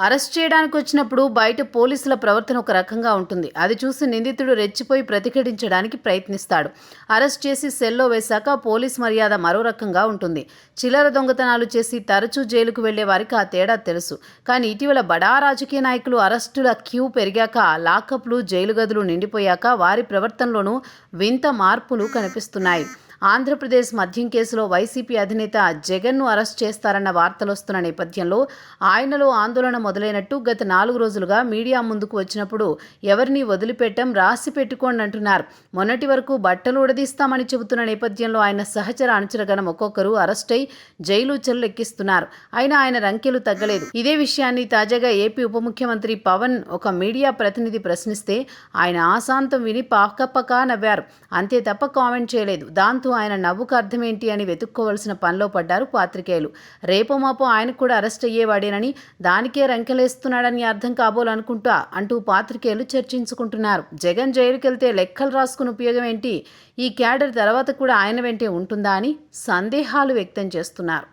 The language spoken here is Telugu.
అరెస్ట్ చేయడానికి వచ్చినప్పుడు బయట పోలీసుల ప్రవర్తన ఒక రకంగా ఉంటుంది. అది చూసి నిందితుడు రెచ్చిపోయి ప్రతిఘటించడానికి ప్రయత్నిస్తాడు. అరెస్ట్ చేసి సెల్లో వేశాక పోలీస్ మర్యాద మరో రకంగా ఉంటుంది. చిల్లర దొంగతనాలు చేసి తరచూ జైలుకు వెళ్లే వారికి ఆ తేడా తెలుసు. కానీ ఇటీవల బడా రాజకీయ నాయకులు అరెస్టుల క్యూ పెరిగాక, లాకప్లు, జైలు గదులు నిండిపోయాక వారి ప్రవర్తనలోనూ వింత మార్పులు కనిపిస్తున్నాయి. ఆంధ్రప్రదేశ్ మద్యం కేసులో వైసీపీ అధినేత జగన్ను అరెస్ట్ చేస్తారన్న వార్తలొస్తున్న నేపథ్యంలో ఆయనలో ఆందోళన మొదలైనట్టు గత 4 రోజులుగా మీడియా ముందుకు వచ్చినప్పుడు ఎవరిని వదిలిపెట్టం, రాసి పెట్టుకోండి అంటున్నారు. మొన్నటి వరకు బట్టలు ఉడదీస్తామని చెబుతున్న నేపథ్యంలో ఆయన సహచర అనుచరగణం ఒక్కొక్కరు అరెస్ట్ అయి జైలు చెల్లెక్కిస్తున్నారు. అయినా ఆయన రంకెలు తగ్గలేదు. ఇదే విషయాన్ని తాజాగా ఏపీ ఉప ముఖ్యమంత్రి పవన్ ఒక మీడియా ప్రతినిధి ప్రశ్నిస్తే ఆయన ఆశాంతం విని పక్కపక్క నవ్వారు. అంతే తప్ప కామెంట్ చేయలేదు. దాంతో ఆయన నవ్వుకు అర్థమేంటి అని వెతుక్కోవలసిన పనిలో పడ్డారు పాత్రికేయులు. రేపో మాపో ఆయన కూడా అరెస్ట్ అయ్యేవాడేనని, దానికే రంకెలేస్తున్నాడని అర్థం కాబోలనుకుంటా అంటూ పాత్రికేయులు చర్చించుకుంటున్నారు. జగన్ జైలుకెళ్తే లెక్కలు రాసుకుని ఉపయోగం ఏంటి? ఈ క్యాడర్ తర్వాత కూడా ఆయన వెంటే ఉంటుందా అని సందేహాలు వ్యక్తం చేస్తున్నారు.